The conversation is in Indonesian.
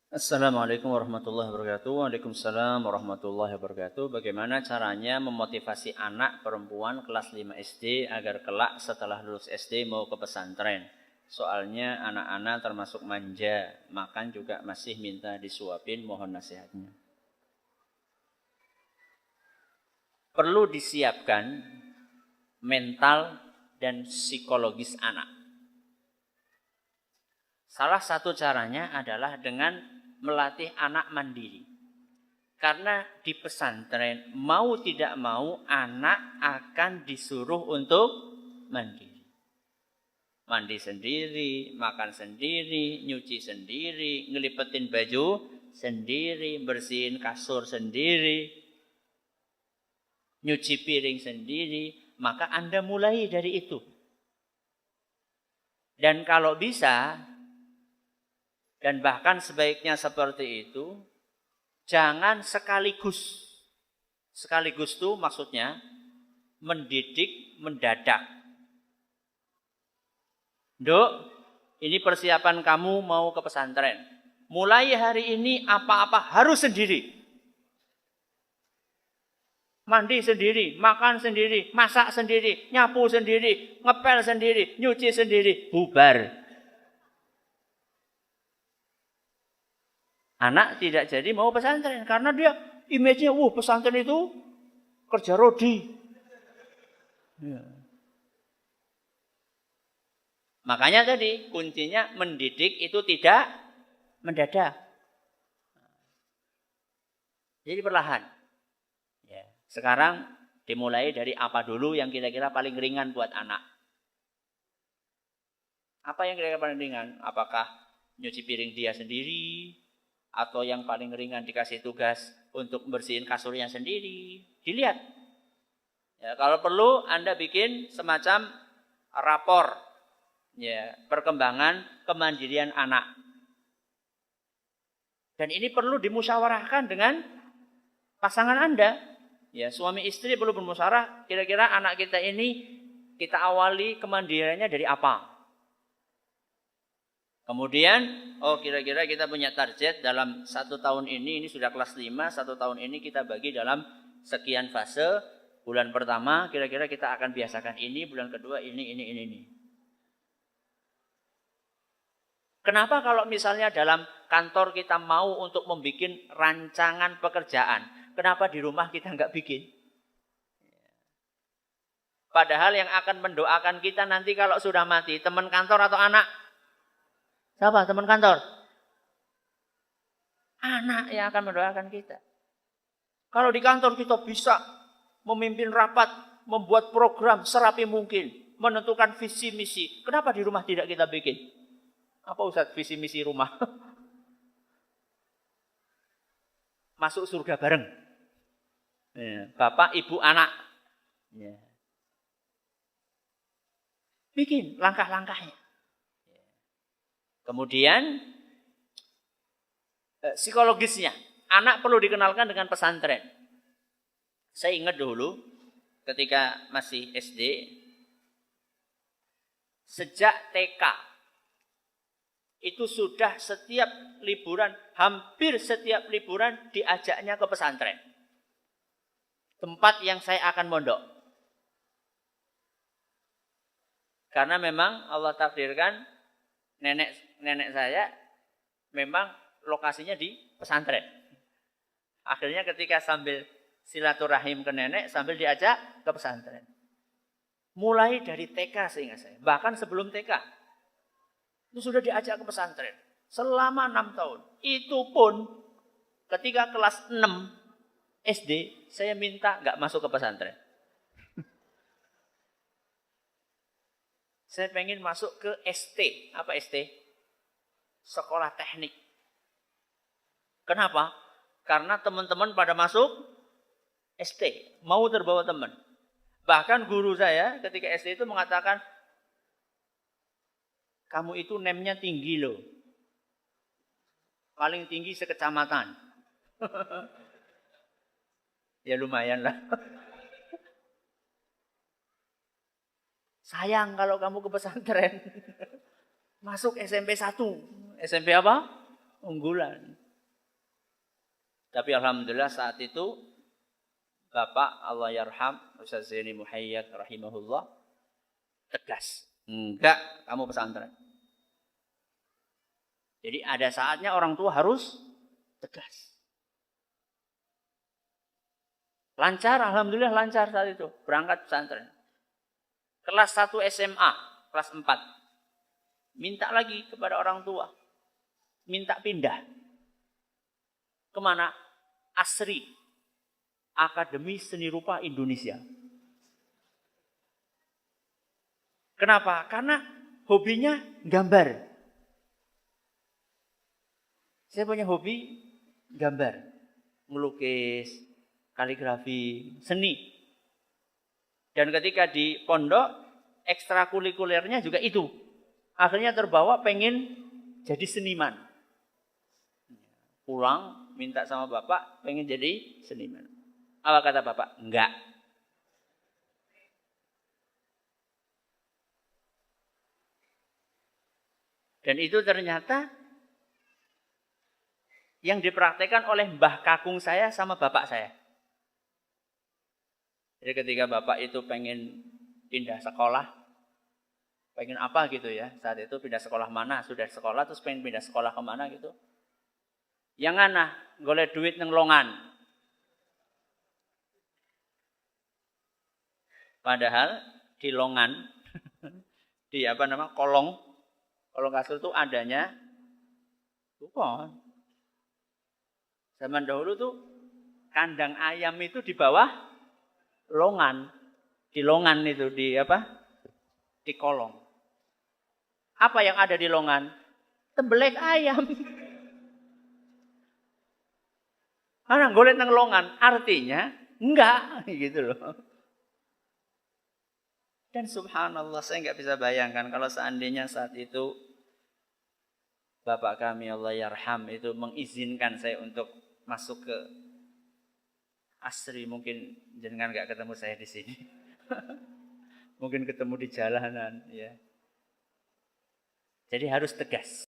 Assalamualaikum warahmatullahi wabarakatuh. Waalaikumsalam warahmatullahi wabarakatuh. Bagaimana caranya memotivasi anak perempuan kelas 5 SD agar kelak setelah lulus SD mau ke pesantren? Soalnya anak-anak termasuk manja, makan juga masih minta disuapin, mohon nasihatnya. Perlu disiapkan mental dan psikologis anak. Salah satu caranya adalah dengan melatih anak mandiri. Karena di pesantren mau tidak mau anak akan disuruh untuk mandiri. Mandi sendiri, makan sendiri, nyuci sendiri, ngelipetin baju sendiri, bersihin kasur sendiri, nyuci piring sendiri. Maka Anda mulai dari itu. Dan kalau bisa, dan bahkan sebaiknya seperti itu, jangan sekaligus. Sekaligus itu maksudnya mendidik mendadak. Dok, ini persiapan kamu mau ke pesantren. Mulai hari ini apa-apa harus sendiri. Mandi sendiri, makan sendiri, masak sendiri, nyapu sendiri, ngepel sendiri, nyuci sendiri, bubar. Anak tidak jadi mau pesantren karena dia image-nya, pesantren itu kerja rodi. Ya. Makanya tadi kuncinya mendidik itu tidak mendadak. Jadi perlahan. Ya. Sekarang dimulai dari apa dulu yang kira-kira paling ringan buat anak. Apa yang kira-kira paling ringan? Apakah nyuci piring dia sendiri? Atau yang paling ringan dikasih tugas untuk bersihin kasurnya sendiri. Dilihat. Ya, kalau perlu Anda bikin semacam rapor. Ya, perkembangan kemandirian anak. Dan ini perlu dimusyawarahkan dengan pasangan Anda. Ya, suami istri perlu bermusyawarah. Kira-kira anak kita ini kita awali kemandiriannya dari apa? Kemudian, kira-kira kita punya target dalam 1 tahun ini sudah kelas 5, 1 tahun ini kita bagi dalam sekian fase. Bulan pertama kira-kira kita akan biasakan ini, bulan kedua ini. Kenapa kalau misalnya dalam kantor kita mau untuk membuat rancangan pekerjaan, kenapa di rumah kita nggak bikin? Padahal yang akan mendoakan kita nanti kalau sudah mati, teman kantor atau anak? Siapa teman kantor? Anak yang akan mendoakan kita. Kalau di kantor kita bisa memimpin rapat, membuat program serapi mungkin, menentukan visi misi. Kenapa di rumah tidak kita bikin? Apa Ustaz visi misi rumah? Masuk surga bareng. Ya, Bapak, Ibu, anak. Ya. Bikin langkah-langkahnya. Kemudian psikologisnya. Anak perlu dikenalkan dengan pesantren. Saya ingat dulu ketika masih SD. Sejak TK. Itu sudah setiap liburan, hampir setiap liburan diajaknya ke pesantren. Tempat yang saya akan mondok. Karena memang Allah takdirkan nenek saya memang lokasinya di pesantren. Akhirnya ketika sambil silaturahim ke nenek, sambil diajak ke pesantren. Mulai dari TK seingat saya. Bahkan sebelum TK. Itu sudah diajak ke pesantren. Selama 6 tahun. Itu pun ketika kelas 6 SD, saya minta nggak masuk ke pesantren. Saya pengen masuk ke ST. Apa ST? Sekolah teknik. Kenapa? Karena teman-teman pada masuk ST. Mau terbawa teman. Bahkan guru saya ketika ST itu mengatakan, kamu itu nemnya tinggi loh. Paling tinggi sekecamatan. Ya lumayan lah. Sayang kalau kamu ke pesantren. Masuk SMP 1. SMP apa? unggulan. Tapi alhamdulillah saat itu Bapak Allah yarham Ustaz Zaini Muhayyad rahimahullah tegas. Enggak, kamu pesantren. Jadi ada saatnya orang tua harus tegas. Lancar, alhamdulillah lancar saat itu. Berangkat pesantren. Kelas 1 SMA, kelas 4. Minta lagi kepada orang tua. Minta pindah. Kemana? ASRI. Akademi Seni Rupa Indonesia. Kenapa? Karena hobinya gambar. Saya punya hobi gambar. Melukis, kaligrafi, seni. Dan ketika di pondok, ekstrakurikulernya juga itu. Akhirnya terbawa pengen jadi seniman. Pulang, minta sama bapak, pengen jadi seniman. Apa kata bapak? Enggak. Dan itu ternyata yang dipraktekkan oleh mbah kakung saya sama bapak saya. Jadi ketika bapak itu pengen pindah sekolah, pengen apa gitu ya, saat itu pindah sekolah mana, sudah sekolah terus pengen pindah sekolah kemana gitu. Yang ana, golek duit nang longan. Padahal di longan, di kolong kasur itu adanya bukan. Zaman dahulu tuh kandang ayam itu di bawah longan. Di longan itu di kolong. Apa yang ada di longan? Tembelek ayam. Karena golek nang longan artinya enggak gitu loh. Dan subhanallah saya enggak bisa bayangkan kalau seandainya saat itu bapak kami Allah yarham itu mengizinkan saya untuk masuk ke ASRI, mungkin jenengan enggak ketemu saya di sini. Mungkin ketemu di jalanan ya. Jadi harus tegas.